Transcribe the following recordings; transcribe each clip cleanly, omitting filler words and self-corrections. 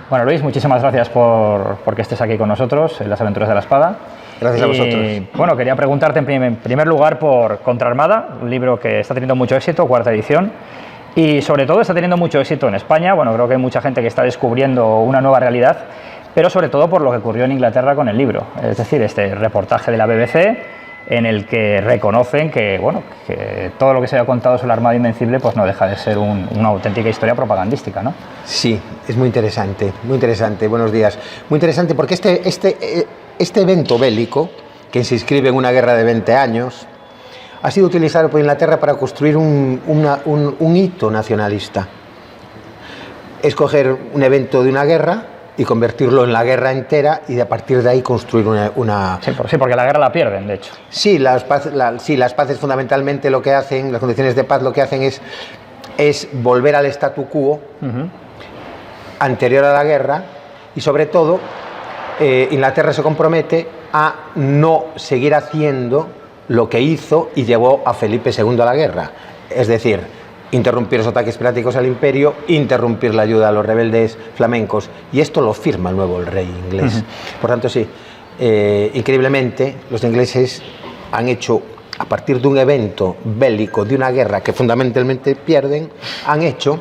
Bueno, Luis, muchísimas gracias porque estés aquí con nosotros en las Aventuras de la Espada. Gracias a vosotros. Bueno, quería preguntarte en primer lugar por Contraarmada, un libro que está teniendo mucho éxito, cuarta edición, y sobre todo está teniendo mucho éxito en España. Bueno, creo que hay mucha gente que está descubriendo una nueva realidad, pero sobre todo por lo que ocurrió en Inglaterra con el libro, es decir, este reportaje de la BBC en el que reconocen que, bueno, que todo lo que se había contado sobre la Armada Invencible pues no deja de ser una auténtica historia propagandística, ¿no? Sí, es muy interesante, buenos días. Muy interesante porque este evento bélico, que se inscribe en una guerra de 20 años, ha sido utilizado por Inglaterra para construir un hito nacionalista. Escoger un evento de una guerra y convertirlo en la guerra entera y a partir de ahí construir una... Sí, porque la guerra la pierden, de hecho. Sí, las paces fundamentalmente lo que hacen, las condiciones de paz lo que hacen es volver al statu quo anterior a la guerra y sobre todo Inglaterra se compromete a no seguir haciendo lo que hizo y llevó a Felipe II a la guerra, es decir, interrumpir los ataques piráticos al imperio, interrumpir la ayuda a los rebeldes flamencos, y esto lo firma el nuevo rey inglés. Por tanto, sí, increíblemente los ingleses han hecho, a partir de un evento bélico, de una guerra que fundamentalmente pierden, han hecho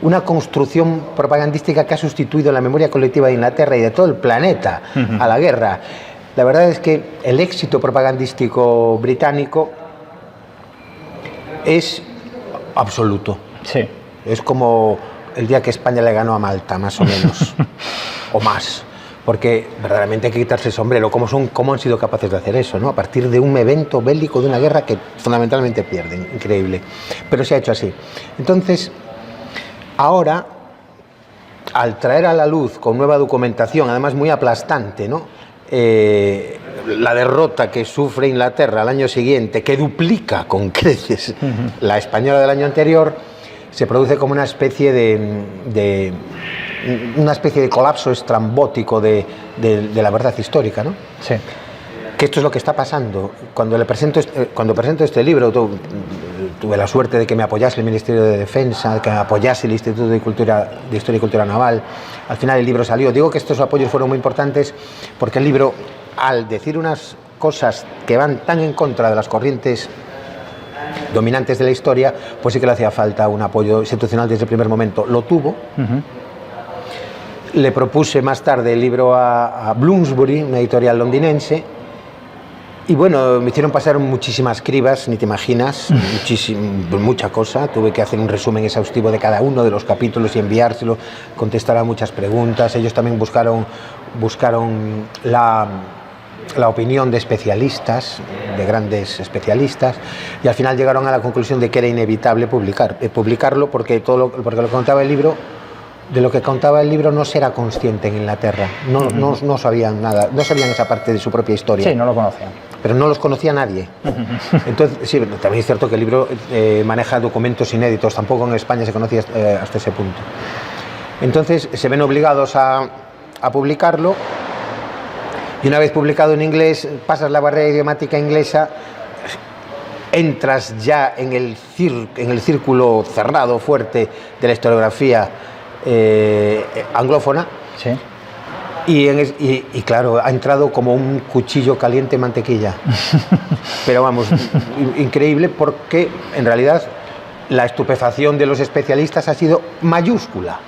una construcción propagandística que ha sustituido la memoria colectiva de Inglaterra y de todo el planeta a la guerra. La verdad es que el éxito propagandístico británico es absoluto. Sí. Es como el día que España le ganó a Malta, más o menos, o más. Porque verdaderamente hay que quitarse el sombrero. ¿Cómo han sido capaces de hacer eso, ¿no? A partir de un evento bélico, de una guerra que fundamentalmente pierden. Increíble. Pero se ha hecho así. Entonces, ahora, al traer a la luz con nueva documentación, además muy aplastante, ¿no? La derrota que sufre Inglaterra al año siguiente, que duplica con creces la española del año anterior, se produce como una especie de colapso estrambótico de la verdad histórica, ¿no? Sí. Que esto es lo que está pasando. Cuando presento este libro, tuve la suerte de que me apoyase el Ministerio de Defensa, que me apoyase el Instituto de Historia y Cultura Naval. Al final el libro salió. Digo que estos apoyos fueron muy importantes porque el libro, al decir unas cosas que van tan en contra de las corrientes dominantes de la historia, pues sí que le hacía falta un apoyo institucional desde el primer momento. Lo tuvo. Le propuse más tarde el libro a Bloomsbury, una editorial londinense, y bueno, me hicieron pasar muchísimas cribas, ni te imaginas, mucha cosa. Tuve que hacer un resumen exhaustivo de cada uno de los capítulos y enviárselo, contestar a muchas preguntas. Ellos también buscaron la opinión de especialistas, de grandes especialistas, y al final llegaron a la conclusión de que era inevitable publicarlo porque lo que contaba el libro, de lo que contaba el libro no se era consciente en Inglaterra, no sabían nada, no sabían esa parte de su propia historia. Sí, no lo conocían. Pero no los conocía nadie. Entonces, sí, también es cierto que el libro maneja documentos inéditos, tampoco en España se conocía hasta ese punto. Entonces se ven obligados a publicarlo, y una vez publicado en inglés, pasas la barrera idiomática inglesa, entras ya en el círculo cerrado, fuerte de la historiografía anglófona. Sí. Y claro, ha entrado como un cuchillo caliente en mantequilla. Pero vamos, increíble, porque en realidad la estupefacción de los especialistas ha sido mayúscula.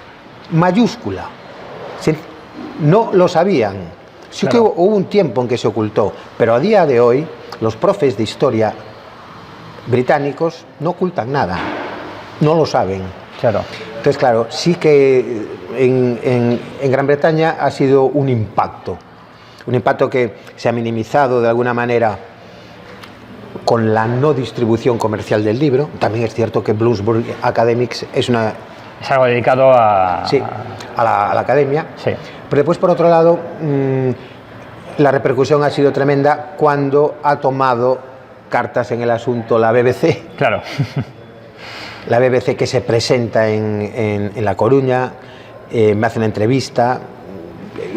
¿Sí? No lo sabían. Sí, claro. Que hubo un tiempo en que se ocultó, pero a día de hoy los profes de historia británicos no ocultan nada, no lo saben. Claro. Entonces, claro, sí que en Gran Bretaña ha sido un impacto que se ha minimizado de alguna manera con la no distribución comercial del libro. También es cierto que Bloomsbury Academics es algo dedicado a... Sí, a la academia. Sí. Pero después, por otro lado, la repercusión ha sido tremenda cuando ha tomado cartas en el asunto la BBC. Claro. La BBC, que se presenta en La Coruña, me hace una entrevista.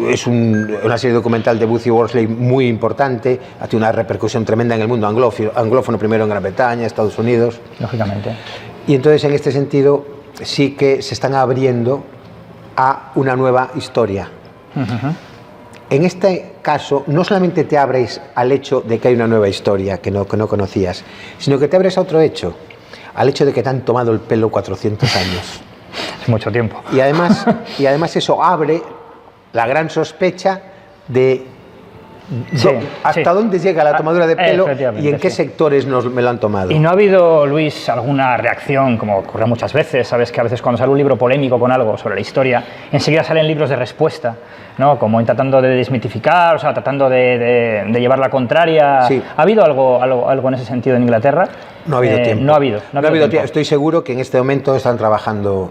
Es una serie documental de Boothie Worsley muy importante, ha tenido una repercusión tremenda en el mundo anglófono, primero en Gran Bretaña, Estados Unidos. Lógicamente. Y entonces, en este sentido, sí que se están abriendo a una nueva historia. En este caso, no solamente te abres al hecho de que hay una nueva historia que no conocías, sino que te abres a otro hecho, al hecho de que te han tomado el pelo 400 años. Es mucho tiempo. Y además eso abre la gran sospecha de hasta dónde llega la tomadura de pelo y en qué sectores me lo han tomado. ¿Y no ha habido, Luis, alguna reacción, como ocurre muchas veces? Sabes que a veces cuando sale un libro polémico con algo sobre la historia, enseguida salen libros de respuesta, ¿no? Como tratando de desmitificar, o sea, tratando de llevar la contraria. Sí. ¿Ha habido algo en ese sentido en Inglaterra? No ha habido tiempo. No ha habido tiempo. Estoy seguro que en este momento están trabajando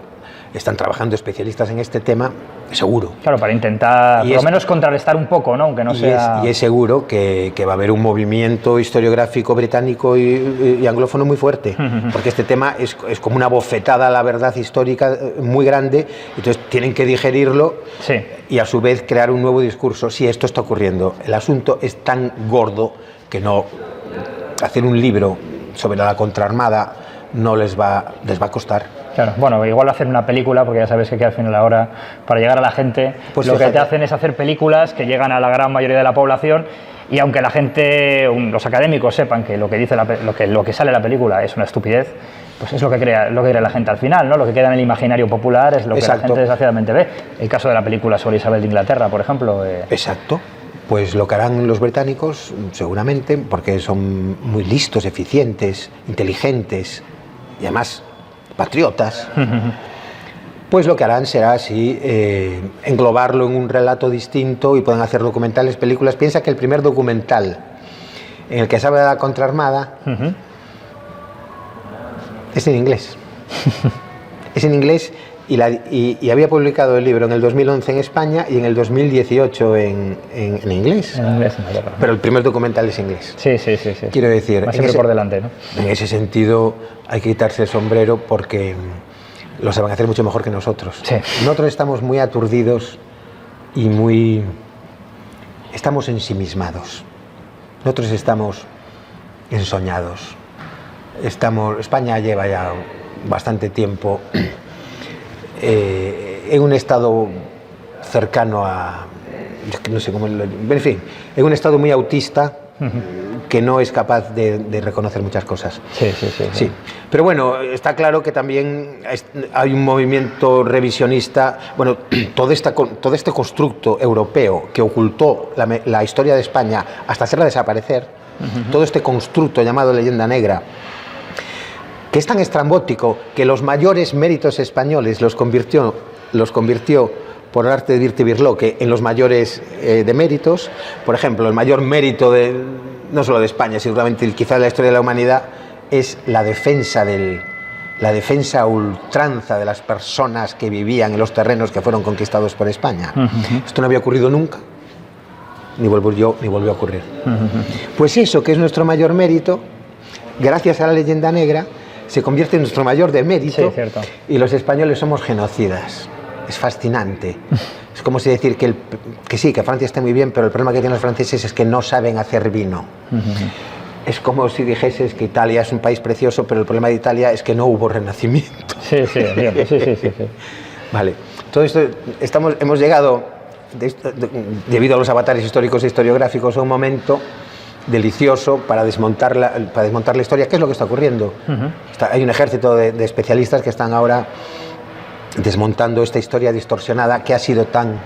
especialistas en este tema, seguro. Claro, para intentar, por lo menos, contrarrestar un poco, ¿no? Aunque no sea... Y es seguro que va a haber un movimiento historiográfico británico y anglófono muy fuerte, porque este tema es como una bofetada a la verdad histórica muy grande, entonces tienen que digerirlo y a su vez crear un nuevo discurso. Sí, esto está ocurriendo. El asunto es tan gordo que no hacer un libro sobre la contraarmada no les va a costar. Claro, bueno, igual hacer una película, porque ya sabes que al final ahora, para llegar a la gente, pues lo que te hacen es hacer películas que llegan a la gran mayoría de la población, y aunque la gente, los académicos sepan que lo que dice lo que sale en la película es una estupidez, pues es lo que crea la gente al final, ¿no? Lo que queda en el imaginario popular es lo que la gente desgraciadamente ve. El caso de la película sobre Isabel de Inglaterra, por ejemplo. Exacto. Pues lo que harán los británicos, seguramente, porque son muy listos, eficientes, inteligentes y además patriotas, pues lo que harán será así, englobarlo en un relato distinto y pueden hacer documentales, películas. Piensa que el primer documental en el que se habla de la contraarmada es en inglés. Es en inglés y había publicado el libro en el 2011 en España y en el 2018 en inglés. En inglés, pero el primer documental es inglés. Sí. Quiero decir, siempre por delante, ¿no? En ese sentido hay que quitarse el sombrero porque lo saben hacer mucho mejor que nosotros. Sí. Nosotros estamos muy aturdidos y estamos ensimismados. Nosotros estamos ensoñados. España lleva ya bastante tiempo en un estado cercano a, no sé cómo, en fin, en un estado muy autista que no es capaz de reconocer muchas cosas. Sí. Pero bueno, está claro que también hay un movimiento revisionista. Bueno, todo este constructo europeo que ocultó la historia de España hasta hacerla desaparecer, todo este constructo llamado leyenda negra, que es tan estrambótico que los mayores méritos españoles los convirtió por el arte de Birlibirloque en los mayores de méritos. Por ejemplo, el mayor mérito no solo de España, sino seguramente quizá de la historia de la humanidad, es la defensa a ultranza de las personas que vivían en los terrenos que fueron conquistados por España. Esto no había ocurrido nunca, ni volvió a ocurrir. Pues eso, que es nuestro mayor mérito, gracias a la leyenda negra, se convierte en nuestro mayor demérito, y los españoles somos genocidas. Es fascinante. Es como si decir que Francia está muy bien, pero el problema que tienen los franceses es que no saben hacer vino. Es como si dijeses que Italia es un país precioso, pero el problema de Italia es que no hubo renacimiento. Sí. Vale. Todo esto hemos llegado, debido a los avatares históricos e historiográficos, a un momento delicioso para desmontar la historia. ¿Qué es lo que está ocurriendo? Hay un ejército de especialistas que están ahora desmontando esta historia distorsionada que ha sido tan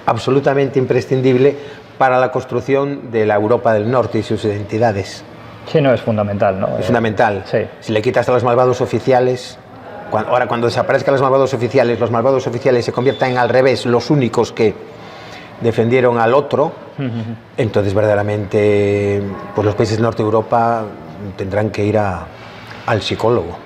absolutamente imprescindible para la construcción de la Europa del Norte y sus identidades. Sí, no, es fundamental, ¿no? Es fundamental. Sí. Si le quitas a los malvados oficiales, cuando desaparezcan los malvados oficiales se conviertan en, al revés, los únicos que defendieron al otro, entonces verdaderamente pues los países del norte de Europa tendrán que ir al psicólogo.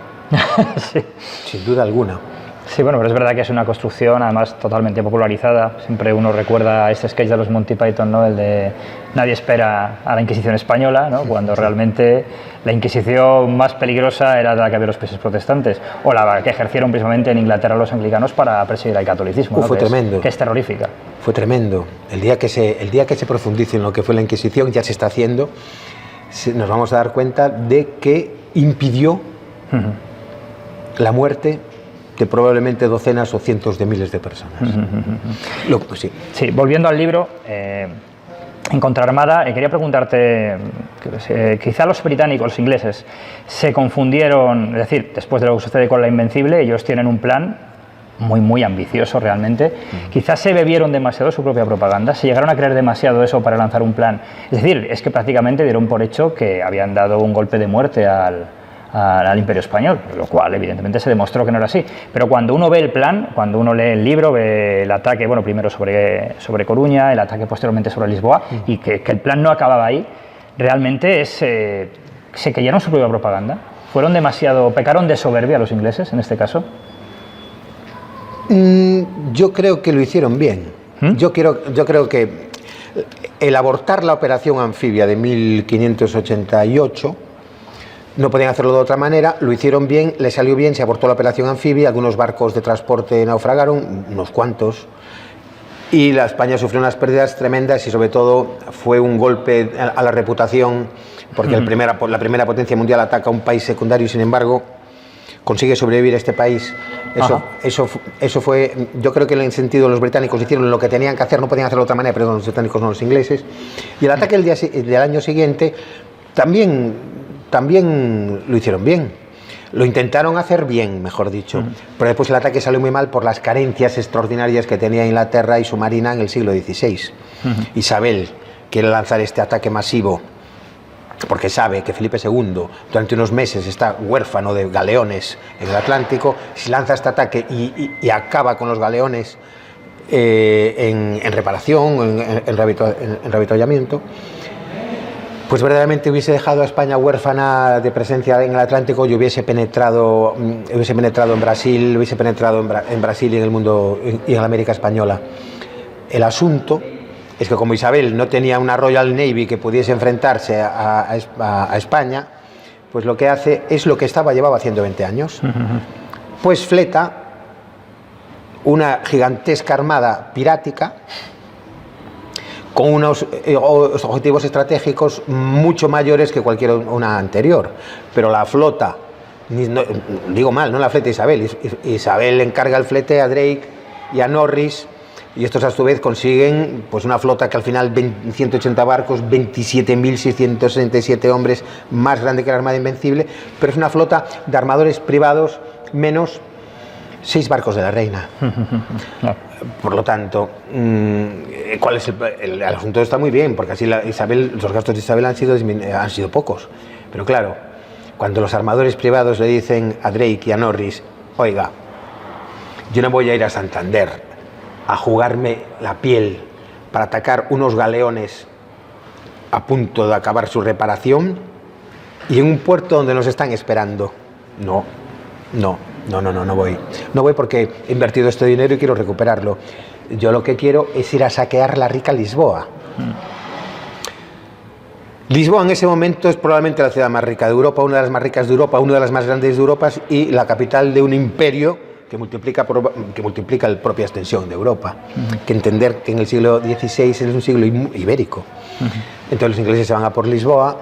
Sí. Sin duda alguna. Sí, bueno, pero es verdad que es una construcción además totalmente popularizada. Siempre uno recuerda este sketch de los Monty Python, ¿no? El de nadie espera a la Inquisición española, ¿no? Cuando realmente la Inquisición más peligrosa era la que había los países protestantes, o la que ejercieron precisamente en Inglaterra los anglicanos para perseguir al catolicismo, ¿no? Fue tremendo. Que es terrorífica. Fue tremendo. El día que se profundice en lo que fue la Inquisición, ya se está haciendo, nos vamos a dar cuenta de que impidió la muerte de probablemente docenas o cientos de miles de personas. Sí. Sí, volviendo al libro, en Contraarmada, quería preguntarte, quizá los británicos, los ingleses, se confundieron, es decir, después de lo que sucede con la Invencible, ellos tienen un plan muy ambicioso realmente, quizás se bebieron demasiado su propia propaganda, se llegaron a creer demasiado eso para lanzar un plan, es decir, es que prácticamente dieron por hecho que habían dado un golpe de muerte al Imperio Español, lo cual evidentemente se demostró que no era así, pero cuando uno ve el plan, cuando uno lee el libro, ve el ataque, bueno, primero sobre Coruña, el ataque posteriormente sobre Lisboa, y que el plan no acababa ahí, realmente se creyeron su propia propaganda, pecaron de soberbia los ingleses en este caso. Yo creo que lo hicieron bien. Yo creo que el abortar la operación anfibia de 1588, no podían hacerlo de otra manera, lo hicieron bien, le salió bien, se abortó la operación anfibia, algunos barcos de transporte naufragaron, unos cuantos, y la España sufrió unas pérdidas tremendas y sobre todo fue un golpe a la reputación, porque la primera potencia mundial ataca a un país secundario y sin embargo consigue sobrevivir este país. Eso fue, yo creo que en el sentido los británicos hicieron lo que tenían que hacer, no podían hacerlo de otra manera, perdón, los británicos no, los ingleses, y el ataque del año siguiente también lo hicieron bien, lo intentaron hacer bien, mejor dicho, pero después el ataque salió muy mal por las carencias extraordinarias que tenía Inglaterra y su marina en el siglo XVI. Isabel quiere lanzar este ataque masivo porque sabe que Felipe II durante unos meses está huérfano de galeones en el Atlántico. Si lanza este ataque y acaba con los galeones en reparación, en revitallamiento, pues verdaderamente hubiese dejado a España huérfana de presencia en el Atlántico y hubiese penetrado en Brasil, en Brasil y en el mundo y en la América española. El asunto es que como Isabel no tenía una Royal Navy que pudiese enfrentarse a España, pues lo que hace es lo que llevaba haciendo 20 años. Pues fleta una gigantesca armada pirática con unos objetivos estratégicos mucho mayores que cualquier una anterior. Pero la flota, digo mal, no la fleta Isabel, Isabel encarga el flete a Drake y a Norris, y estos a su vez consiguen pues una flota que al final 180 barcos, 27.667 hombres, más grande que la Armada Invencible, pero es una flota de armadores privados menos 6 barcos de la Reina. Por lo tanto, ¿cuál es el asunto? Está muy bien, porque así los gastos de Isabel han sido pocos, pero claro, cuando los armadores privados le dicen a Drake y a Norris, oiga, yo no voy a ir a Santander a jugarme la piel para atacar unos galeones a punto de acabar su reparación y en un puerto donde nos están esperando. No voy. No voy porque he invertido este dinero y quiero recuperarlo. Yo lo que quiero es ir a saquear la rica Lisboa. Lisboa en ese momento es probablemente la ciudad más rica de Europa, una de las más ricas de Europa, una de las más grandes de Europa y la capital de un imperio que multiplica la propia extensión de Europa. Que entender que en el siglo XVI es un siglo ibérico. Entonces los ingleses se van a por Lisboa,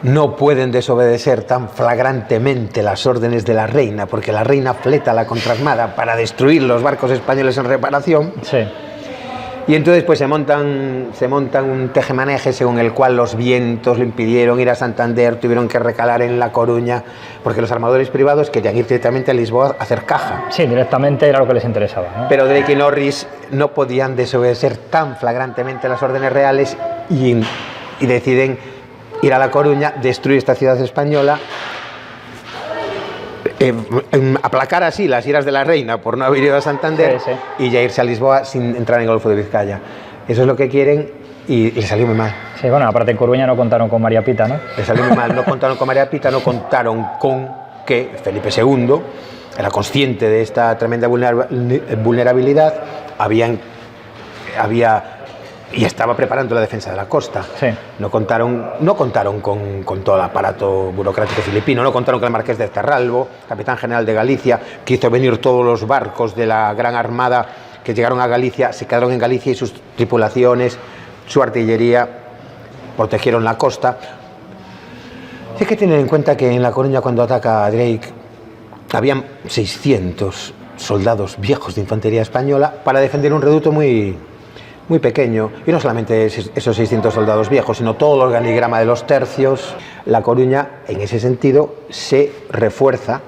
no pueden desobedecer tan flagrantemente las órdenes de la Reina, porque la Reina fleta la contraarmada para destruir los barcos españoles en reparación. Sí. Y entonces pues se montan un tejemaneje según el cual los vientos le impidieron ir a Santander, tuvieron que recalar en La Coruña, porque los armadores privados querían ir directamente a Lisboa a hacer caja. Sí, directamente era lo que les interesaba, ¿no? Pero Drake y Norris no podían desobedecer tan flagrantemente las órdenes reales y deciden ir a La Coruña, destruir esta ciudad española, aplacar así las iras de la Reina por no haber ido a Santander, sí. Y ya irse a Lisboa sin entrar en el Golfo de Vizcaya. Eso es lo que quieren y les salió muy mal. Sí, bueno, aparte en Coruña no contaron con María Pita, ¿no? Les salió muy mal, no contaron con María Pita, no contaron con que Felipe II era consciente de esta tremenda vulnerabilidad, y estaba preparando la defensa de la costa. Sí. No contaron con todo el aparato burocrático filipino, no contaron con el marqués de Cerralbo, capitán general de Galicia, que hizo venir todos los barcos de la Gran Armada que llegaron a Galicia, se quedaron en Galicia y sus tripulaciones, su artillería, protegieron la costa. Hay que tener en cuenta que en La Coruña, cuando ataca a Drake, habían 600 soldados viejos de infantería española para defender un reducto muy pequeño. Y no solamente esos 600 soldados viejos, sino todo el organigrama de los tercios. La Coruña, en ese sentido, se refuerza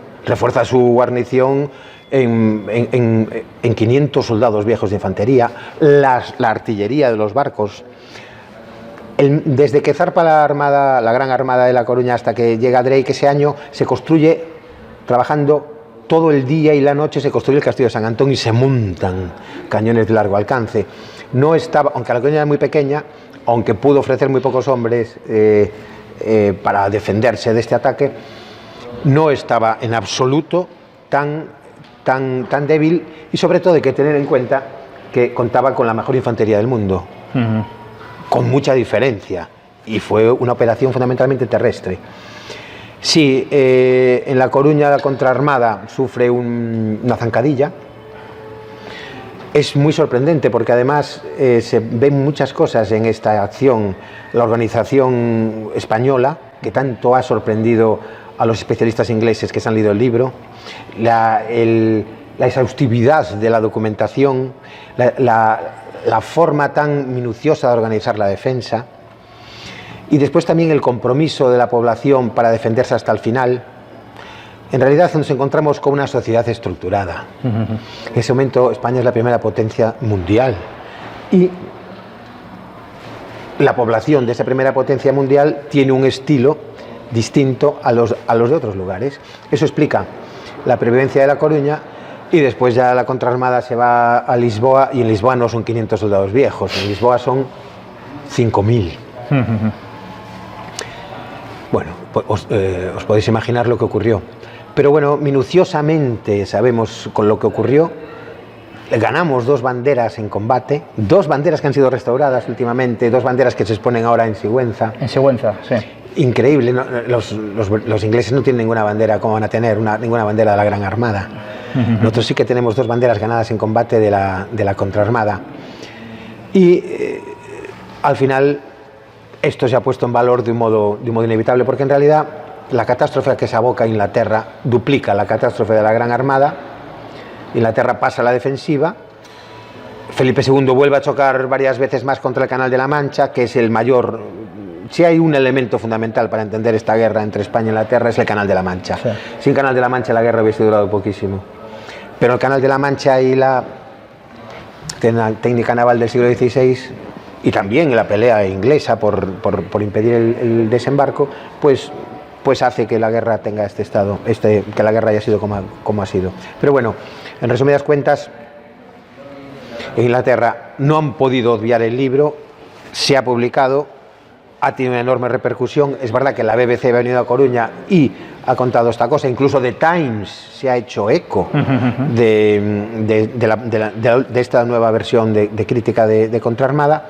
su guarnición en 500 soldados viejos de infantería, la artillería de los barcos. Desde que zarpa la Gran Armada de La Coruña hasta que llega Drake ese año, se construye, trabajando todo el día y la noche, se construye el Castillo de San Antón y se montan cañones de largo alcance. No estaba, aunque La Coruña era muy pequeña, aunque pudo ofrecer muy pocos hombres para defenderse de este ataque, no estaba en absoluto tan débil, y sobre todo hay que tener en cuenta que contaba con la mejor infantería del mundo, con mucha diferencia, y fue una operación fundamentalmente terrestre. Sí, en La Coruña la contraarmada sufre una zancadilla. Es muy sorprendente porque además se ven muchas cosas en esta acción. La organización española, que tanto ha sorprendido a los especialistas ingleses que se han leído el libro, la exhaustividad de la documentación, la forma tan minuciosa de organizar la defensa, y después también el compromiso de la población para defenderse hasta el final. En realidad nos encontramos con una sociedad estructurada. En ese momento España es la primera potencia mundial, y la población de esa primera potencia mundial tiene un estilo distinto a los de otros lugares. Eso explica la previvencia de La Coruña, y después ya la contraarmada se va a Lisboa, y en Lisboa no son 500 soldados viejos, en Lisboa son 5.000. Bueno, pues, os podéis imaginar lo que ocurrió. Pero bueno, minuciosamente sabemos con lo que ocurrió. Ganamos 2 banderas en combate, 2 banderas que han sido restauradas últimamente, 2 banderas que se exponen ahora en Sigüenza. En Sigüenza, sí. Increíble, ¿no? Los ingleses no tienen ninguna bandera, como van a tener ninguna bandera de la Gran Armada. Nosotros sí que tenemos 2 banderas ganadas en combate de la contraarmada. Y al final esto se ha puesto en valor de un modo inevitable, porque en realidad la catástrofe a que se aboca Inglaterra duplica la catástrofe de la Gran Armada. Inglaterra pasa a la defensiva. Felipe II vuelve a chocar varias veces más contra el Canal de la Mancha, que es el mayor. Si hay un elemento fundamental para entender esta guerra entre España e Inglaterra, es el Canal de la Mancha. Sí. Sin Canal de la Mancha la guerra hubiese durado poquísimo. Pero el Canal de la Mancha y la técnica naval del siglo XVI, y también la pelea inglesa por impedir el desembarco, pues hace que la guerra tenga este estado, que la guerra haya sido como ha sido. Pero bueno, en resumidas cuentas, en Inglaterra no han podido obviar el libro, se ha publicado, ha tenido una enorme repercusión. Es verdad que la BBC ha venido a Coruña y ha contado esta cosa, incluso The Times se ha hecho eco de esta nueva versión de crítica de contraarmada,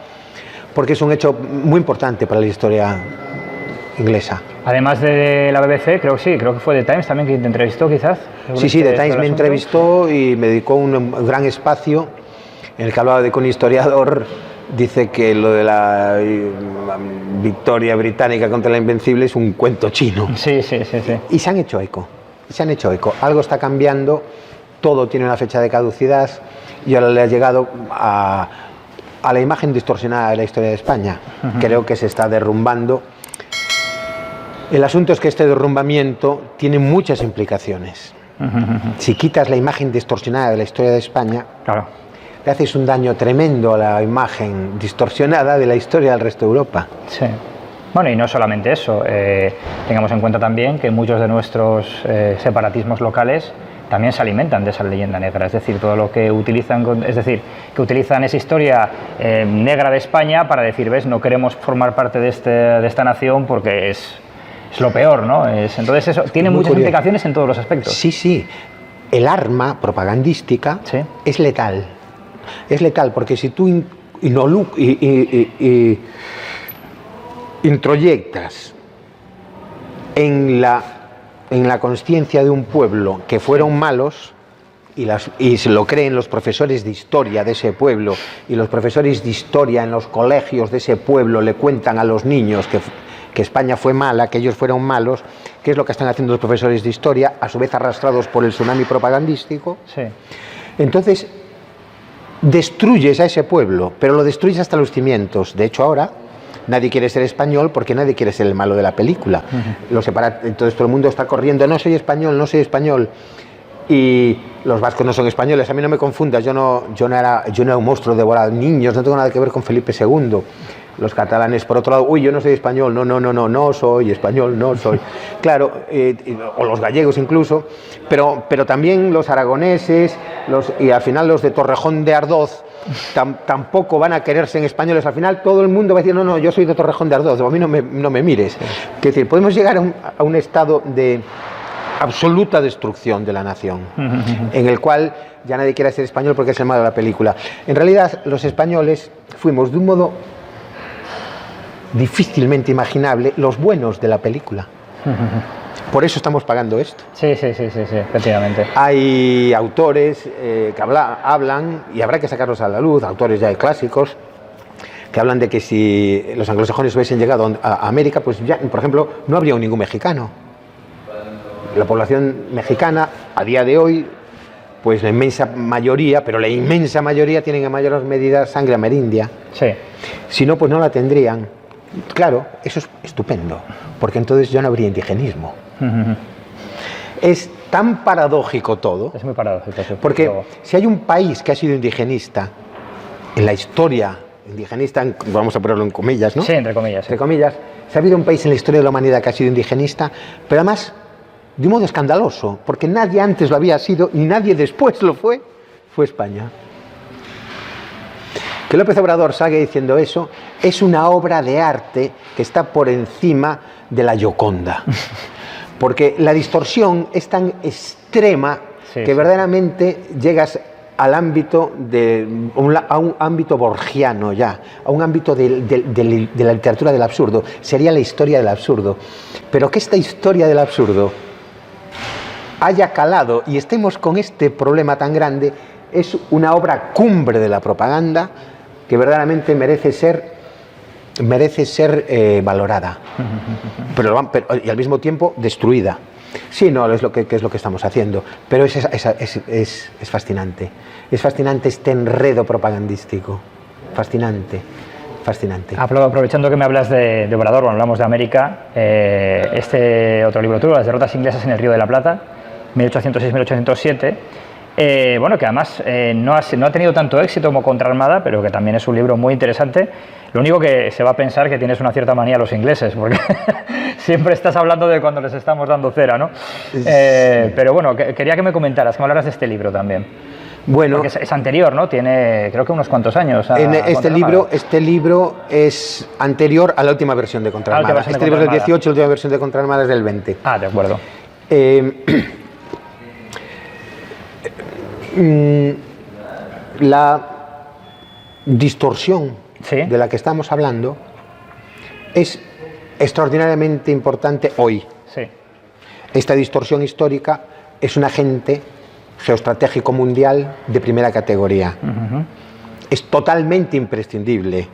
porque es un hecho muy importante para la historia inglesa. Además de la BBC, creo que fue The Times también que te entrevistó, quizás. Sí, The Times me entrevistó y me dedicó un gran espacio en el que hablaba de que un historiador dice que lo de la victoria británica contra la Invencible es un cuento chino. Sí. Y se han hecho eco. Algo está cambiando, todo tiene una fecha de caducidad, y ahora le ha llegado a la imagen distorsionada de la historia de España. Creo que se está derrumbando. El asunto es que este derrumbamiento tiene muchas implicaciones. Si quitas la imagen distorsionada de la historia de España, claro, le haces un daño tremendo a la imagen distorsionada de la historia del resto de Europa. Sí. Bueno, y no solamente eso, tengamos en cuenta también que muchos de nuestros separatismos locales también se alimentan de esa leyenda negra, es decir, todo lo que utilizan, que utilizan esa historia negra de España para decir, ves, no queremos formar parte de esta nación porque es lo peor, ¿no? Entonces eso tiene muchas implicaciones en todos los aspectos. Sí. El arma propagandística es letal. Es letal porque si tú introyectas en la conciencia de un pueblo que fueron malos, y se lo creen los profesores de historia de ese pueblo, y los profesores de historia en los colegios de ese pueblo le cuentan a los niños que España fue mala, que ellos fueron malos, que es lo que están haciendo los profesores de historia, a su vez arrastrados por el tsunami propagandístico. Sí. Entonces, destruyes a ese pueblo, pero lo destruyes hasta los cimientos. De hecho, ahora nadie quiere ser español porque nadie quiere ser el malo de la película. Entonces todo el mundo está corriendo, no soy español, no soy español. Y los vascos no son españoles, a mí no me confundas, yo no era un monstruo devorado de niños, no tengo nada que ver con Felipe II. Los catalanes, por otro lado, uy, yo no soy español, no soy español, no soy. Claro, o los gallegos incluso, pero también los aragoneses, y al final los de Torrejón de Ardoz, tampoco van a quererse en españoles. Al final todo el mundo va a decir, no, yo soy de Torrejón de Ardoz, a mí no me mires. Es decir, podemos llegar a un estado de absoluta destrucción de la nación, en el cual ya nadie quiere ser español porque es el malo de la película. En realidad, los españoles fuimos de un modo difícilmente imaginable los buenos de la película. Por eso estamos pagando esto. Sí, efectivamente. Hay autores que hablan, y habrá que sacarlos a la luz, autores ya clásicos, que hablan de que si los anglosajones hubiesen llegado a América, pues ya, por ejemplo, no habría ningún mexicano. La población mexicana, a día de hoy, pues la inmensa mayoría, tienen en mayores medidas sangre amerindia. Sí. Si no, pues no la tendrían. Claro, eso es estupendo, porque entonces ya no habría indigenismo. Es tan paradójico todo. Es muy paradójico. Sí, porque si hay un país que ha sido indigenista en la historia, vamos a ponerlo en comillas, ¿no? Sí, entre comillas. Entre comillas, si ha habido un país en la historia de la humanidad que ha sido indigenista, pero además de un modo escandaloso, porque nadie antes lo había sido y nadie después lo fue España. Que López Obrador salga diciendo eso es una obra de arte que está por encima de la Gioconda, porque la distorsión es tan extrema que verdaderamente llegas al ámbito a un ámbito borgiano ya, a un ámbito de la literatura del absurdo. Sería la historia del absurdo, pero que esta historia del absurdo haya calado y estemos con este problema tan grande es una obra cumbre de la propaganda que verdaderamente merece ser valorada, y al mismo tiempo destruida. Sí, no, es lo que estamos haciendo, pero es fascinante. Es fascinante este enredo propagandístico. Fascinante. Aprovechando que me hablas de Obrador, bueno, hablamos de América, este otro libro tuyo, Las derrotas inglesas en el Río de la Plata, 1806-1807, bueno, que además no ha tenido tanto éxito como Contraarmada, pero que también es un libro muy interesante. Lo único que se va a pensar que tienes una cierta manía a los ingleses, porque siempre estás hablando de cuando les estamos dando cera, ¿no? Pero bueno, quería que me comentaras, que me hablaras de este libro también. Bueno, porque es anterior, ¿no? Tiene, creo que unos cuantos años. Este libro es anterior a la última versión de Contraarmada. Este libro es del 18, la última versión de Contraarmada es del 20. Ah, de acuerdo. La distorsión de la que estamos hablando es extraordinariamente importante hoy. Sí. Esta distorsión histórica es un agente geoestratégico mundial de primera categoría. Es totalmente imprescindible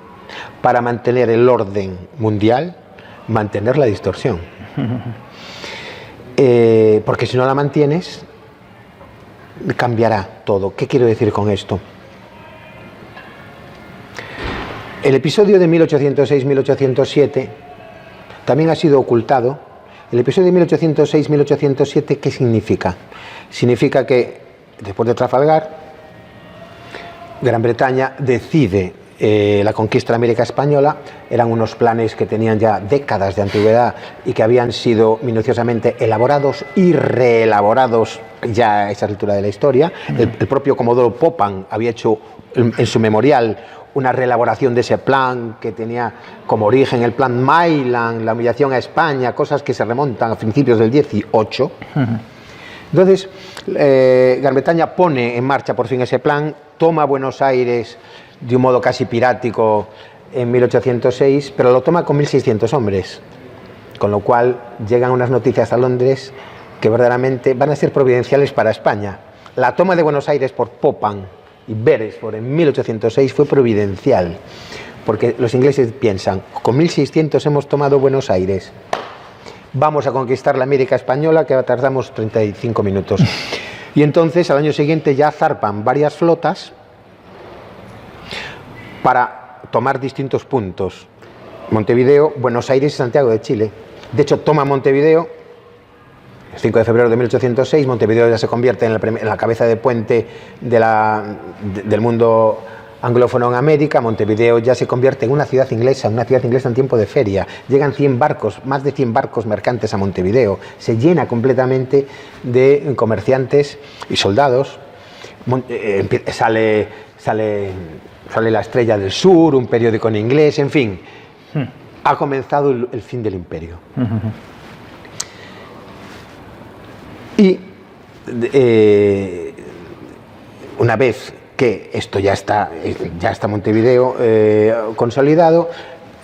para mantener el orden mundial, mantener la distorsión. Porque si no la mantienes, cambiará todo. ¿Qué quiero decir con esto? El episodio de 1806-1807 también ha sido ocultado. El episodio de 1806-1807, ¿qué significa? Significa que después de Trafalgar, Gran Bretaña decide la conquista de América Española. Eran unos planes que tenían ya décadas de antigüedad y que habían sido minuciosamente elaborados y reelaborados ya a esa altura de la historia. El propio Comodoro Popham había hecho en su memorial una reelaboración de ese plan que tenía como origen el plan Mayland, la humillación a España, cosas que se remontan a principios del 18. Entonces, Gran Bretaña pone en marcha por fin ese plan, toma Buenos Aires de un modo casi pirático en 1806, pero lo toma con 1.600 hombres, con lo cual llegan unas noticias a Londres que verdaderamente van a ser providenciales para España. La toma de Buenos Aires por Popham y Beresford en 1806 fue providencial, porque los ingleses piensan, con 1600 hemos tomado Buenos Aires, vamos a conquistar la América española, que tardamos 35 minutos. Y entonces al año siguiente ya zarpan varias flotas para tomar distintos puntos: Montevideo, Buenos Aires y Santiago de Chile. De hecho, toma Montevideo el 5 de febrero de 1806. Montevideo ya se convierte en la cabeza de puente del mundo anglófono en América. Montevideo ya se convierte en una ciudad inglesa en tiempo de feria. Llegan 100 barcos, más de 100 barcos mercantes a Montevideo. Se llena completamente de comerciantes y soldados. Sale La Estrella del Sur, un periódico en inglés, en fin. Ha comenzado el fin del imperio. Y una vez que esto ya está Montevideo consolidado,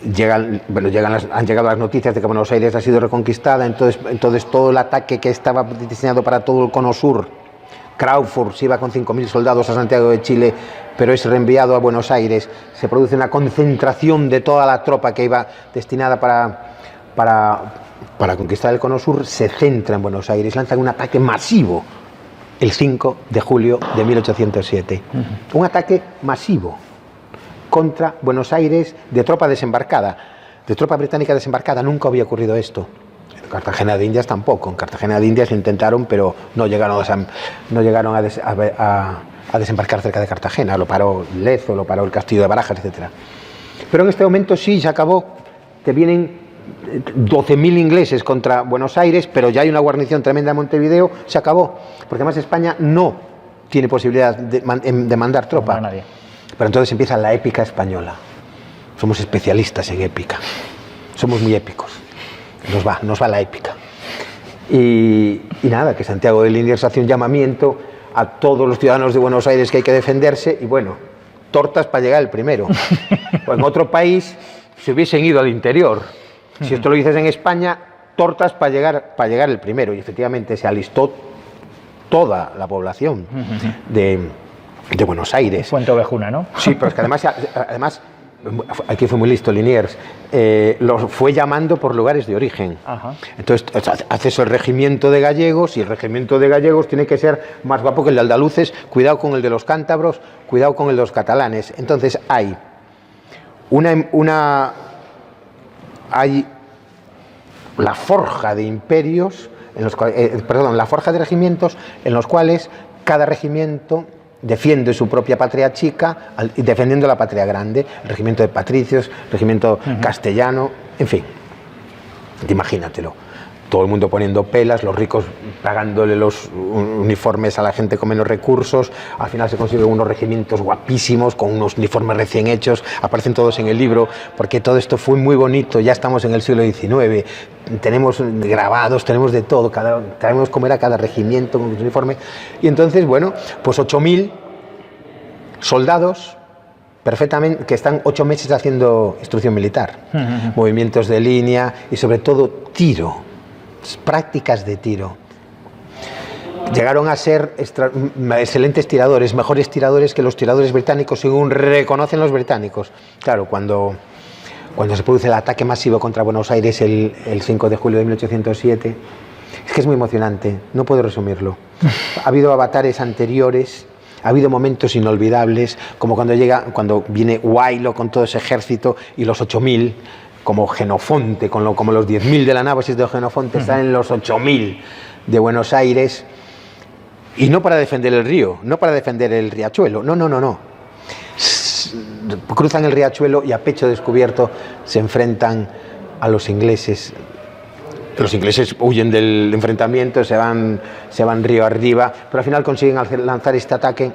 han llegado las noticias de que Buenos Aires ha sido reconquistada. Entonces todo el ataque que estaba diseñado para todo el cono sur, Crawford se iba con 5.000 soldados a Santiago de Chile, pero es reenviado a Buenos Aires. Se produce una concentración de toda la tropa que iba destinada para conquistar el cono sur. Se centra en Buenos Aires, lanzan un ataque masivo el 5 de julio de 1807. Un ataque masivo contra Buenos Aires de tropa desembarcada, de tropa británica desembarcada. Nunca había ocurrido esto. En Cartagena de Indias tampoco. En Cartagena de Indias lo intentaron, pero no llegaron a desembarcar cerca de Cartagena. Lo paró Lezo, lo paró el castillo de Barajas, etc. Pero en este momento sí, se acabó. Te vienen 12.000 ingleses contra Buenos Aires, pero ya hay una guarnición tremenda en Montevideo. Se acabó, porque además España no tiene posibilidad de mandar tropa. No, nadie. Pero entonces empieza la épica española. Somos especialistas en épica, somos muy épicos, nos va la épica. Y nada, que Santiago de Liniers hace un llamamiento a todos los ciudadanos de Buenos Aires que hay que defenderse, y bueno, tortas para llegar el primero. O en otro país se hubiesen ido al interior. Si esto lo dices en España, tortas para llegar el primero. Y efectivamente se alistó toda la población de Buenos Aires. Fuente Ovejuna, ¿no? Sí, pero es que además aquí fue muy listo Liniers, los fue llamando por lugares de origen. Ajá. Entonces hace eso el regimiento de gallegos, y el regimiento de gallegos tiene que ser más guapo que el de andaluces. Cuidado con el de los cántabros, cuidado con el de los catalanes. Entonces hay hay la forja de imperios, la forja de regimientos en los cuales cada regimiento defiende su propia patria chica defendiendo la patria grande. El regimiento de patricios, el regimiento castellano, en fin, imagínatelo. Todo el mundo poniendo pelas, los ricos pagándole los uniformes a la gente con menos recursos. Al final se consiguen unos regimientos guapísimos, con unos uniformes recién hechos. Aparecen todos en el libro, porque todo esto fue muy bonito. Ya estamos en el siglo XIX. Tenemos grabados, tenemos de todo. Sabemos cómo era cada regimiento con su uniforme. Y entonces, bueno, pues 8.000 soldados perfectamente, que están 8 meses haciendo instrucción militar. Movimientos de línea y sobre todo tiro. Prácticas de tiro. Llegaron a ser excelentes tiradores, mejores tiradores que los tiradores británicos, según reconocen los británicos. Claro, cuando se produce el ataque masivo contra Buenos Aires el 5 de julio de 1807, es que es muy emocionante, no puedo resumirlo. Ha habido avatares anteriores, ha habido momentos inolvidables, como cuando viene Huaylo con todo ese ejército y los 8.000, como Jenofonte, como los 10.000 de la Nápoles de Jenofonte, están en los 8.000 de Buenos Aires, y no para defender el río, no para defender el riachuelo, no. Cruzan el riachuelo y a pecho descubierto se enfrentan a los ingleses. Los ingleses huyen del enfrentamiento, se van río arriba, pero al final consiguen lanzar este ataque.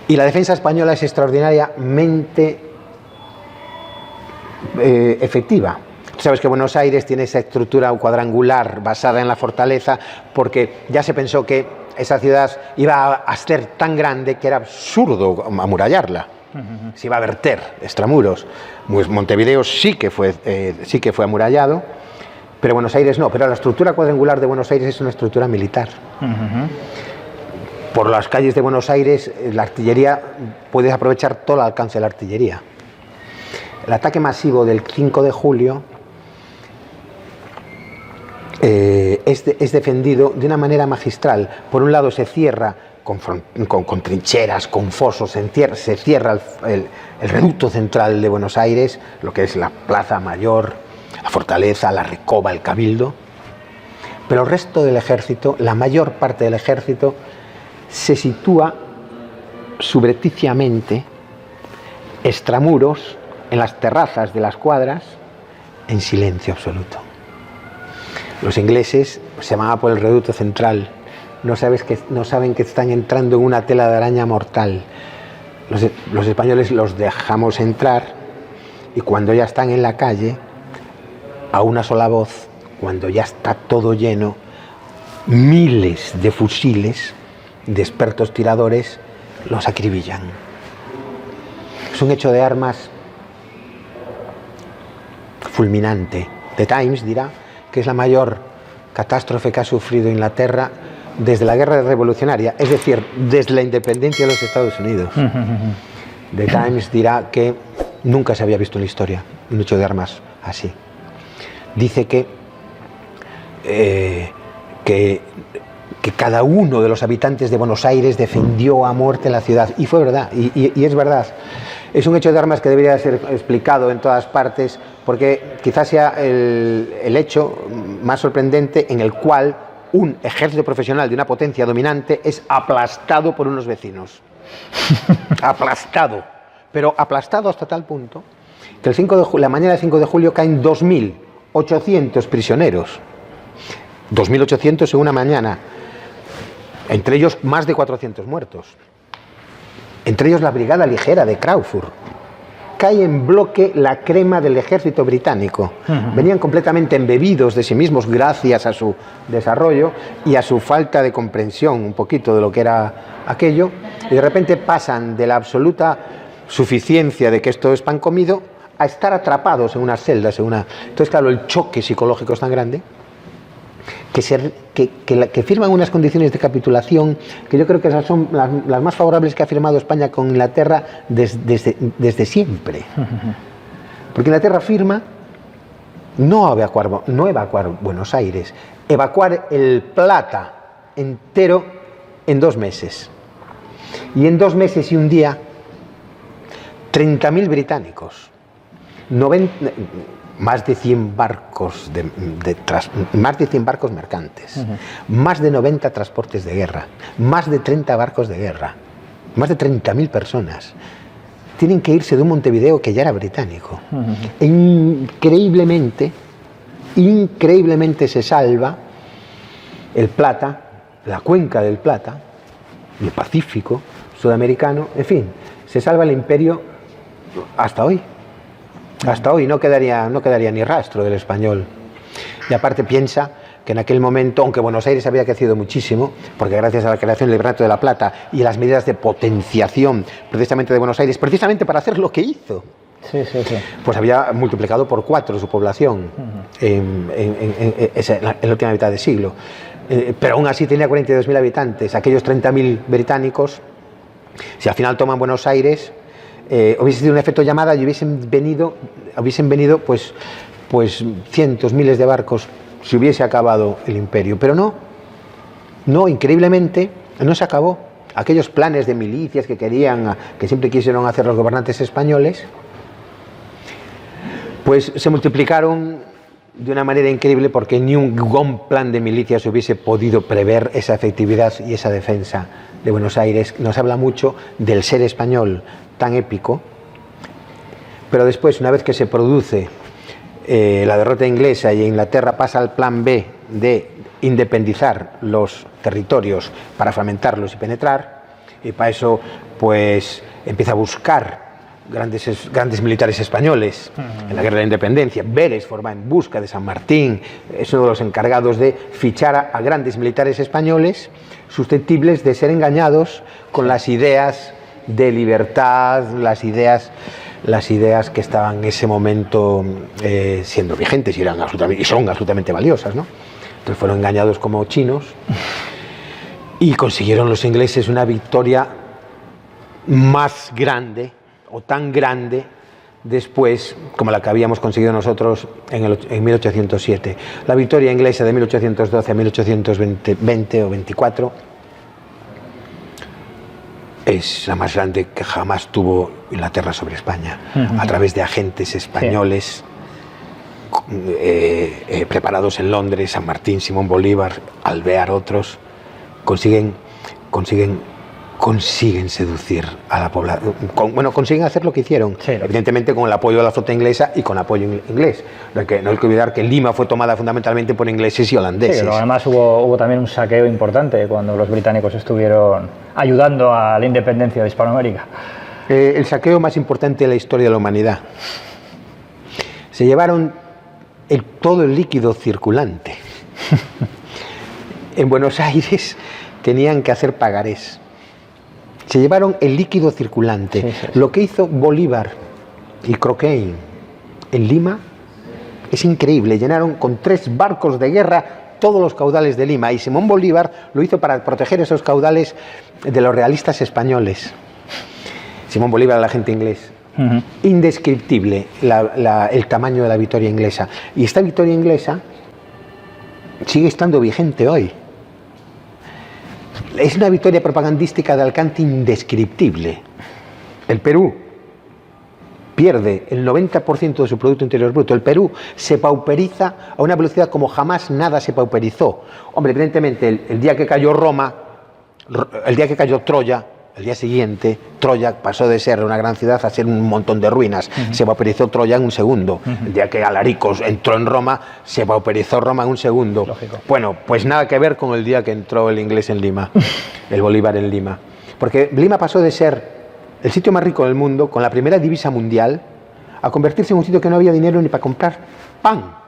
Y la defensa española es extraordinariamente efectiva. Tú sabes que Buenos Aires tiene esa estructura cuadrangular basada en la fortaleza, porque ya se pensó que esa ciudad iba a ser tan grande que era absurdo amurallarla. Se iba a verter extramuros. Montevideo sí que fue amurallado, pero Buenos Aires no. Pero la estructura cuadrangular de Buenos Aires es una estructura militar. por las calles de Buenos Aires, la artillería, puedes aprovechar todo el alcance de la artillería. El ataque masivo del 5 de julio es defendido de una manera magistral. Por un lado se cierra con trincheras, con fosos, se cierra el reducto central de Buenos Aires, lo que es la Plaza Mayor, la Fortaleza, la Recoba, el Cabildo. Pero el resto del ejército, la mayor parte del ejército, se sitúa subrepticiamente, extramuros, en las terrazas de las cuadras, en silencio absoluto. Los ingleses se van por el reducto central, no saben que están entrando en una tela de araña mortal. Los españoles los dejamos entrar y cuando ya están en la calle, a una sola voz, cuando ya está todo lleno, miles de fusiles de expertos tiradores los acribillan. Es un hecho de armas fulminante. The Times dirá que es la mayor catástrofe que ha sufrido Inglaterra desde la guerra revolucionaria, es decir, desde la independencia de los Estados Unidos. The Times dirá que nunca se había visto en la historia un hecho de armas así. Dice que cada uno de los habitantes de Buenos Aires defendió a muerte la ciudad, y fue verdad, y es verdad. Es un hecho de armas que debería ser explicado en todas partes, porque quizás sea el hecho más sorprendente en el cual un ejército profesional de una potencia dominante es aplastado por unos vecinos. Aplastado, pero aplastado hasta tal punto que la mañana del 5 de julio caen 2.800 prisioneros. 2.800 en una mañana, entre ellos más de 400 muertos, entre ellos la brigada ligera de Crawford. Cae en bloque la crema del ejército británico. Venían completamente embebidos de sí mismos gracias a su desarrollo y a su falta de comprensión un poquito de lo que era aquello, y de repente pasan de la absoluta suficiencia de que esto es pan comido a estar atrapados en unas celdas. Entonces, claro, el choque psicológico es tan grande que firman unas condiciones de capitulación que yo creo que esas son las más favorables que ha firmado España con Inglaterra desde siempre. Porque Inglaterra firma no evacuar Buenos Aires, evacuar el Plata entero en 2 meses. Y en 2 meses y un día, 30.000 británicos, más de 100 barcos más de 100 barcos mercantes, más de 90 transportes de guerra, más de 30 barcos de guerra, más de 30.000 personas tienen que irse de un Montevideo que ya era británico. E increíblemente se salva el Plata, la cuenca del Plata, el Pacífico sudamericano, en fin, se salva el imperio hasta hoy. Hasta hoy no quedaría ni rastro del español. Y aparte piensa que en aquel momento, aunque Buenos Aires había crecido muchísimo, porque gracias a la creación del Virreinato de la Plata y las medidas de potenciación precisamente de Buenos Aires, precisamente para hacer lo que hizo, pues había multiplicado por 4 su población en la última mitad del siglo. Pero aún así tenía 42.000 habitantes. Aquellos 30.000 británicos, si al final toman Buenos Aires, hubiese sido un efecto llamada y hubiesen venido pues cientos, miles de barcos, si hubiese acabado el imperio. Pero no, increíblemente no se acabó. Aquellos planes de milicias que siempre quisieron hacer los gobernantes españoles, pues se multiplicaron de una manera increíble, porque ni un buen plan de milicias hubiese podido prever esa efectividad y esa defensa de Buenos Aires. Nos habla mucho del ser español tan épico, pero después, una vez que se produce la derrota inglesa y Inglaterra pasa al plan B de independizar los territorios para fragmentarlos y penetrar, y para eso pues empieza a buscar grandes militares españoles en la guerra de la independencia. Beresford va en busca de San Martín, es uno de los encargados de fichar a grandes militares españoles susceptibles de ser engañados con las ideas de libertad, las ideas que estaban en ese momento siendo vigentes y son absolutamente valiosas, ¿no? Entonces fueron engañados como chinos Y consiguieron los ingleses una victoria más grande, o tan grande, después, como la que habíamos conseguido nosotros en 1807. La victoria inglesa de 1812 a 1820 o 24 es la más grande que jamás tuvo Inglaterra sobre España, a través de agentes españoles preparados en Londres, San Martín, Simón Bolívar, Alvear, otros, consiguen seducir a la población, consiguen hacer lo que hicieron, evidentemente con el apoyo de la flota inglesa y con apoyo inglés. No hay que olvidar que Lima fue tomada fundamentalmente por ingleses y holandeses. Sí, pero además hubo también un saqueo importante cuando los británicos estuvieron ayudando a la independencia de Hispanoamérica. El saqueo más importante de la historia de la humanidad. Se llevaron todo el líquido circulante. En Buenos Aires tenían que hacer pagarés. Se llevaron el líquido circulante. Sí. Lo que hizo Bolívar y Croquet en Lima es increíble. Llenaron con 3 barcos de guerra todos los caudales de Lima. Y Simón Bolívar lo hizo para proteger esos caudales de los realistas españoles. Simón Bolívar, el agente inglés. Indescriptible el tamaño de la victoria inglesa. Y esta victoria inglesa sigue estando vigente hoy. Es una victoria propagandística de alcance indescriptible. El Perú pierde el 90% de su Producto Interior Bruto. El Perú se pauperiza a una velocidad como jamás nada se pauperizó. Hombre, evidentemente, el día que cayó Roma, el día que cayó Troya, el día siguiente, Troya pasó de ser una gran ciudad a ser un montón de ruinas. Se pauperizó Troya en un segundo. El día que Alaricos entró en Roma, se pauperizó Roma en un segundo. Lógico. Bueno, pues nada que ver con el día que entró el inglés en Lima, el Bolívar en Lima. Porque Lima pasó de ser el sitio más rico del mundo, con la primera divisa mundial, a convertirse en un sitio que no había dinero ni para comprar pan.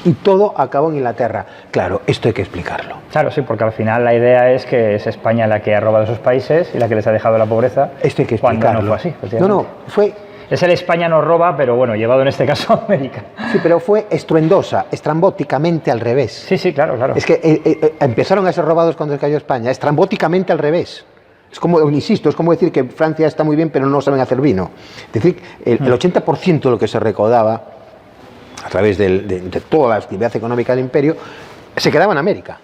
Y todo acabó en Inglaterra. Claro, esto hay que explicarlo. Claro, sí, porque al final la idea es que es España la que ha robado esos países y la que les ha dejado la pobreza. Esto hay que explicarlo. No fue así. No, fue... Es el España nos roba, pero bueno, llevado en este caso a América. Sí, pero fue estrambóticamente al revés. Sí, claro. Es que empezaron a ser robados cuando cayó España, estrambóticamente al revés. Es como, insisto, es como decir que Francia está muy bien, pero no saben hacer vino. Es decir, el 80% de lo que se recaudaba a través de toda la actividad económica del imperio se quedaba en América.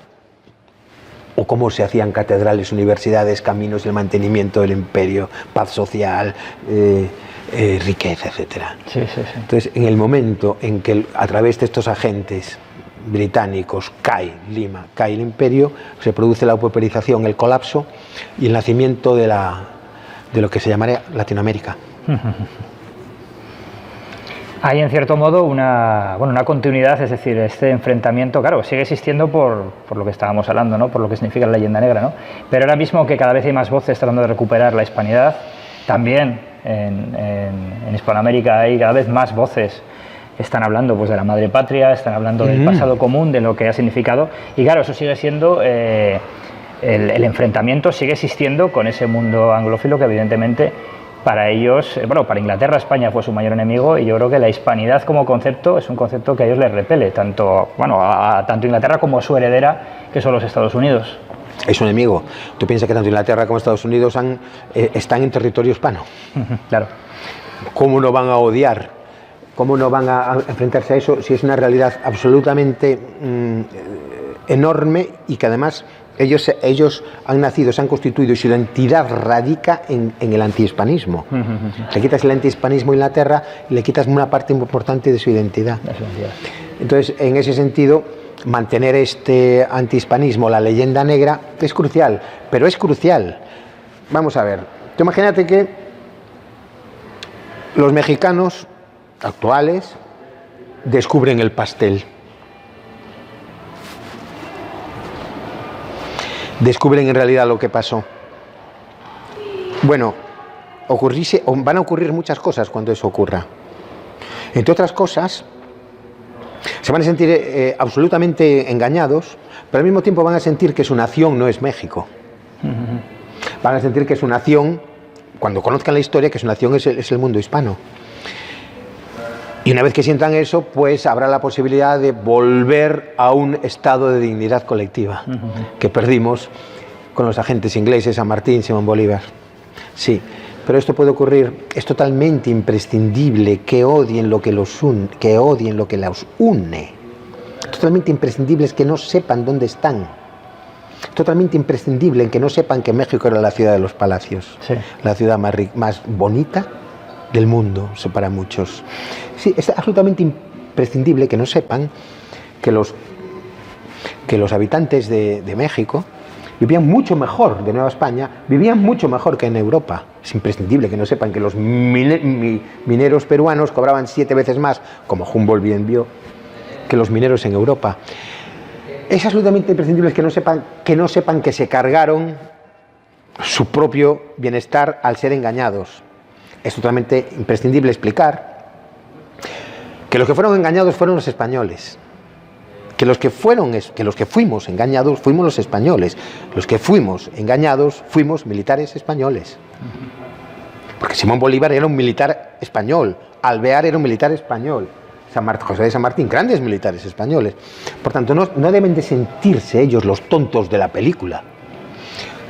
O cómo se hacían catedrales, universidades, caminos, el mantenimiento del imperio, paz social, riqueza, etc. Sí. Entonces, en el momento en que a través de estos agentes británicos cae Lima, cae el imperio, se produce la pauperización, el colapso y el nacimiento de lo que se llamaría Latinoamérica. Hay en cierto modo una continuidad, es decir, este enfrentamiento, claro, sigue existiendo por lo que estábamos hablando, ¿no? Por lo que significa la leyenda negra, ¿no? Pero ahora mismo que cada vez hay más voces tratando de recuperar la hispanidad, también en Hispanoamérica hay cada vez más voces. Están hablando pues de la madre patria, están hablando del pasado común, de lo que ha significado, y claro, eso sigue siendo, el enfrentamiento sigue existiendo con ese mundo anglófilo que evidentemente para ellos, para Inglaterra, España fue su mayor enemigo, y yo creo que la hispanidad como concepto es un concepto que a ellos les repele, tanto Inglaterra como su heredera, que son los Estados Unidos. Es un enemigo. Tú piensas que tanto Inglaterra como Estados Unidos están en territorio hispano. Claro. ¿Cómo no van a odiar? ¿Cómo no van a enfrentarse a eso si es una realidad absolutamente enorme y que además ellos han nacido, se han constituido y su identidad radica en el antihispanismo? Le quitas el antihispanismo a Inglaterra y le quitas una parte importante de su identidad. Entonces, en ese sentido, mantener este antihispanismo, la leyenda negra, es crucial, pero es crucial. Vamos a ver, tú imagínate que los mexicanos actuales descubren el pastel. Descubren en realidad lo que pasó. Bueno, van a ocurrir muchas cosas cuando eso ocurra. Entre otras cosas, se van a sentir absolutamente engañados, pero al mismo tiempo van a sentir que su nación no es México. Van a sentir que su nación, cuando conozcan la historia, que su nación es el mundo hispano. Y una vez que sientan eso, pues habrá la posibilidad de volver a un estado de dignidad colectiva que perdimos con los agentes ingleses, San Martín, Simón Bolívar. Sí, pero esto puede ocurrir, es totalmente imprescindible que odien lo que los une, que odien lo que los une. Totalmente imprescindible es que no sepan dónde están. Totalmente imprescindible en que no sepan que México era la ciudad de los palacios, sí, la ciudad más bonita del mundo, para muchos. Sí, es absolutamente imprescindible que no sepan que los habitantes de México vivían mucho mejor, de Nueva España, vivían mucho mejor que en Europa. Es imprescindible que no sepan que los mineros peruanos cobraban 7 veces más, como Humboldt bien vio, que los mineros en Europa. Es absolutamente imprescindible que no sepan que se cargaron su propio bienestar al ser engañados. Es totalmente imprescindible explicar que los que fueron engañados fueron los españoles. Que los que fuimos engañados fuimos los españoles. Los que fuimos engañados fuimos militares españoles. Porque Simón Bolívar era un militar español, Alvear era un militar español, José de San Martín, grandes militares españoles. Por tanto, no deben de sentirse ellos los tontos de la película.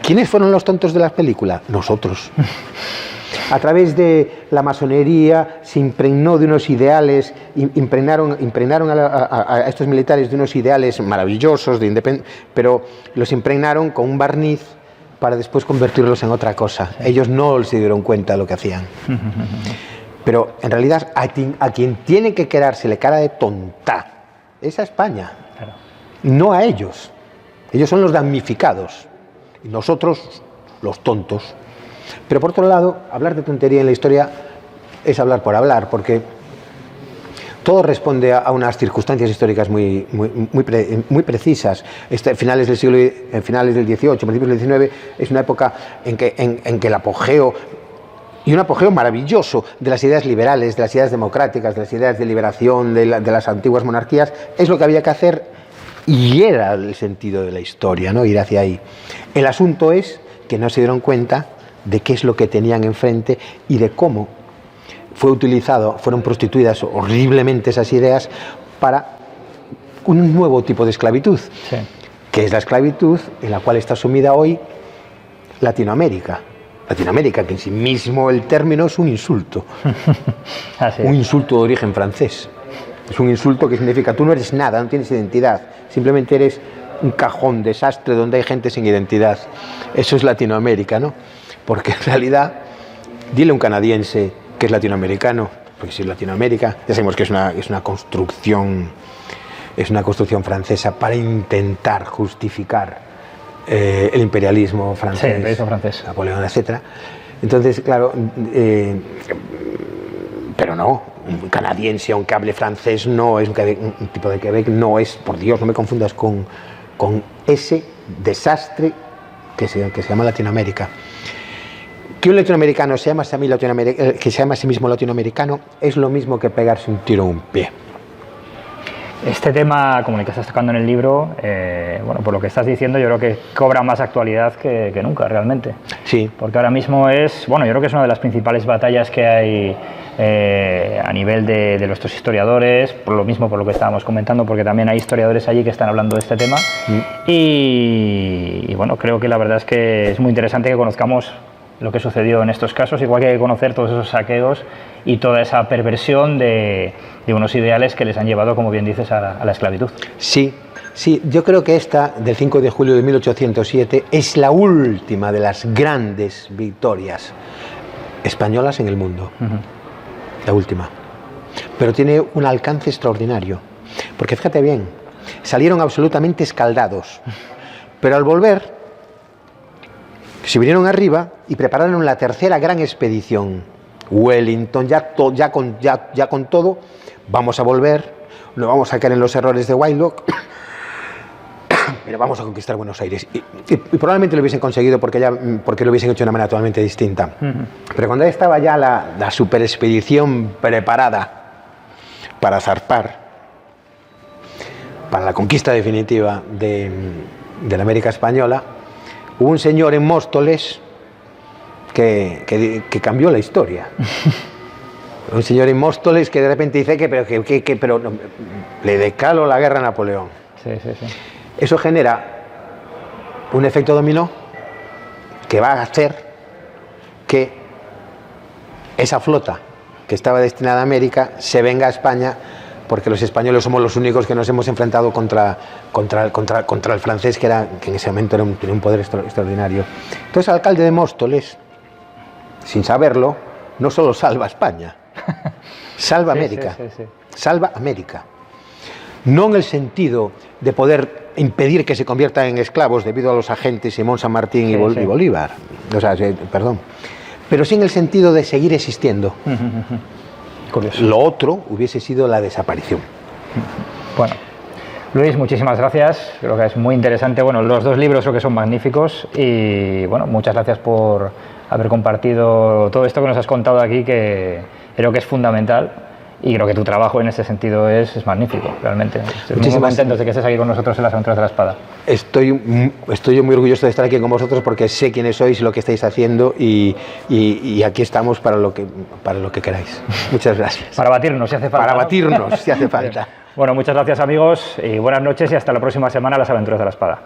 ¿Quiénes fueron los tontos de la película? Nosotros. A través de la masonería se impregnó de unos ideales, impregnaron a estos militares de unos ideales maravillosos, pero los impregnaron con un barniz para después convertirlos en otra cosa. Ellos no se dieron cuenta de lo que hacían. Pero en realidad a quien tiene que quedársele cara de tonta es a España, claro, no a ellos. Ellos son los damnificados y nosotros los tontos. Pero por otro lado, hablar de tontería en la historia es hablar por hablar, porque todo responde a unas circunstancias históricas muy precisas. Finales del XVIII, principios del XIX, es una época en que el apogeo, y un apogeo maravilloso, de las ideas liberales, de las ideas democráticas, de las ideas de liberación de las antiguas monarquías, es lo que había que hacer y era el sentido de la historia, ¿no? Ir hacia ahí. El asunto es que no se dieron cuenta de qué es lo que tenían enfrente y de cómo fueron prostituidas horriblemente esas ideas para un nuevo tipo de esclavitud, sí, que es la esclavitud en la cual está sumida hoy Latinoamérica. Latinoamérica, que en sí mismo el término es un insulto. Un insulto de origen francés. Es un insulto que significa tú no eres nada, no tienes identidad, simplemente eres un cajón desastre donde hay gente sin identidad. Eso es Latinoamérica, ¿no? Porque en realidad, dile a un canadiense que es latinoamericano, porque si es Latinoamérica, ya sabemos que es una construcción francesa para intentar justificar el imperialismo francés, sí, el imperialismo francés, Napoleón, etc. Entonces, claro, pero no, un canadiense, aunque hable francés, no es un tipo de Quebec, no es, por Dios, no me confundas con ese desastre que se llama Latinoamérica. Que un latinoamericano se llama a sí mismo latinoamericano es lo mismo que pegarse un tiro en un pie. Este tema, como el que estás tocando en el libro, bueno, por lo que estás diciendo, yo creo que cobra más actualidad que nunca, realmente. Sí. Porque ahora mismo yo creo que es una de las principales batallas que hay a nivel de nuestros historiadores, por lo que estábamos comentando, porque también hay historiadores allí que están hablando de este tema. Y bueno, creo que la verdad es que es muy interesante que conozcamos lo que sucedió en estos casos, igual que hay que conocer todos esos saqueos y toda esa perversión de unos ideales que les han llevado, como bien dices, a la esclavitud. Sí, yo creo que esta, del 5 de julio de 1807, es la última de las grandes victorias españolas en el mundo. La última. Pero tiene un alcance extraordinario, porque fíjate bien, salieron absolutamente escaldados, pero al volver se vinieron arriba y prepararon la tercera gran expedición. Wellington, ya con todo, vamos a volver, no vamos a caer en los errores de Whitelock, pero vamos a conquistar Buenos Aires. Y probablemente lo hubiesen conseguido porque lo hubiesen hecho de una manera totalmente distinta. Pero cuando estaba ya la super expedición preparada para zarpar, para la conquista definitiva de la América Española, hubo un señor en Móstoles que cambió la historia. Un señor en Móstoles que de repente dice pero no, le decalo la guerra a Napoleón. Sí, sí, sí. Eso genera un efecto dominó que va a hacer que esa flota que estaba destinada a América se venga a España, porque los españoles somos los únicos que nos hemos enfrentado contra el francés, que en ese momento tenía un poder extraordinario. Entonces el alcalde de Móstoles, sin saberlo, no solo salva a España, salva a América, salva a América. No en el sentido de poder impedir que se conviertan en esclavos debido a los agentes Simón San Martín y Bolívar, o sea, perdón, pero sí en el sentido de seguir existiendo. Curioso. Lo otro hubiese sido la desaparición. Bueno, Luis, muchísimas gracias, creo que es muy interesante. Bueno, los dos libros creo que son magníficos y bueno, muchas gracias por haber compartido todo esto que nos has contado aquí, que creo que es fundamental. Y creo que tu trabajo en ese sentido es magnífico, realmente. Estoy muy contento de que estés aquí con nosotros en las Aventuras de la Espada. Estoy muy orgulloso de estar aquí con vosotros porque sé quiénes sois y lo que estáis haciendo y aquí estamos para lo que queráis. Muchas gracias. Para batirnos, si hace falta. Para batirnos, si hace falta. Bueno, muchas gracias amigos y buenas noches y hasta la próxima semana en las Aventuras de la Espada.